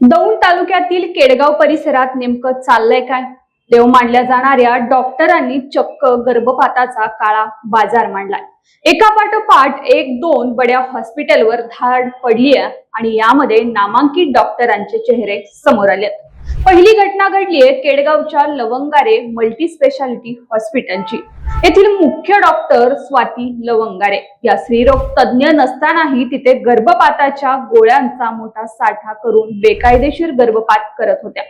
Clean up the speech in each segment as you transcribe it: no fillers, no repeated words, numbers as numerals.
दौंड तालुक्यातील केडगाव परिसरात नेमकं चाललंय काय? देव मानल्या जाणाऱ्या डॉक्टरांनी चक्क गर्भपाताचा काळा बाजार मांडलाय। एकापाठोपाठ एक दोन बड्या हॉस्पिटलवर धाड पडली आहे आणि यामध्ये नामांकित डॉक्टरांचे चेहरे समोर आलेत। पहिली घटना घडलीये केडगावच्या लवंगारे मल्टी स्पेशालिटी हॉस्पिटलची। येथील मुख्य डॉक्टर स्वाती लवंगारे या स्त्रीरोग तज्ञ नसतानाही तिथे गर्भपाताच्या गोळ्यांचा मोठा साठा करून बेकायदेशीर गर्भपात करत होत्या।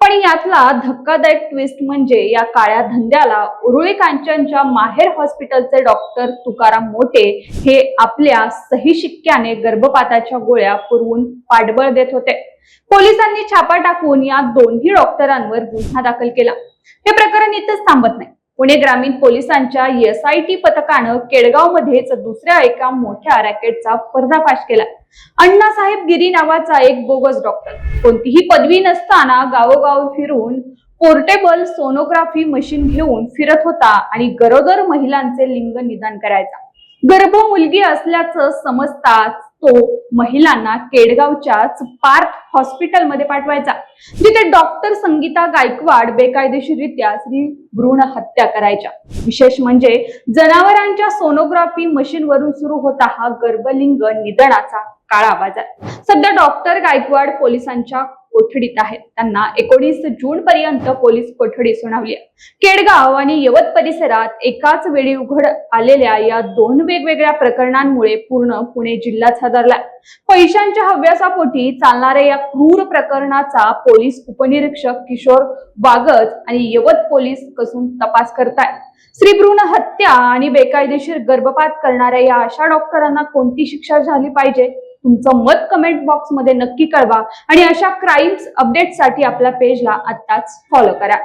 पण यातला धक्कादायक ट्विस्ट म्हणजे या काळ्या धंद्याला उरुळी कांचनच्या माहेर हॉस्पिटलचे डॉक्टर तुकाराम मोटे हे आपल्या सही शिक्क्याने गर्भपाताच्या गोळ्या पुरवून पाठबळ देत होते। पोलिसांनी छापा टाकून या दोन्ही डॉक्टरांवर गुन्हा दाखल केला। हे प्रकरण इथेच थांबत नाही। पुणे ग्रामीण पोलिसांच्या SIT पथकानं केडगाव मध्येच दुसऱ्या एका मोठ्या रॅकेटचा पर्दाफाश केला। अण्णासाहेब गिरी नावाचा एक बोगस डॉक्टर कोणतीही पदवी नसताना गावोगाव फिरून पोर्टेबल सोनोग्राफी मशीन घेऊन फिरत होता आणि गरोदर महिलांचे लिंग निदान करायचा। गर्भ मुलगी असल्याचं समजताच तो महिलांना केडगावच्याच पार्थ हॉस्पिटलमध्ये पाठवायचा, जिथे डॉक्टर संगीता गायकवाड बेकायदेशीररित्या स्त्री भ्रूण हत्या करायच्या। विशेष म्हणजे जनावरांच्या सोनोग्राफी मशीन वरून सुरू होता हा गर्भलिंग निदानाचा काळा बाजार। सध्या डॉक्टर गायकवाड पोलिसांच्या कोठडीत आहेत। त्यांना 19 जून पर्यंत पोलीस कोठडी सुनावली आहे। केडगाव आणि यवत परिसरात एकाच वेळी उघड आलेल्या या दोन वेगवेगळ्या प्रकरणांमुळे पूर्ण पुणे जिल्हाच हादरला। पैशांच्या हव्यासापोटी चालणाऱ्या या क्रूर प्रकरणाचा पोलीस उपनिरीक्षक किशोर वागज आणि यवत पोलीस कसून तपास करतायत। स्त्री भ्रूण हत्या आणि बेकायदेशीर गर्भपात करणाऱ्या या अशा डॉक्टरांना कोणती शिक्षा झाली पाहिजे? तुमचं मत कमेंट बॉक्स मध्ये नक्की कळवा आणि अशा क्राईम्स अपडेटसाठी आपल्या पेजला आत्ताच फॉलो करा।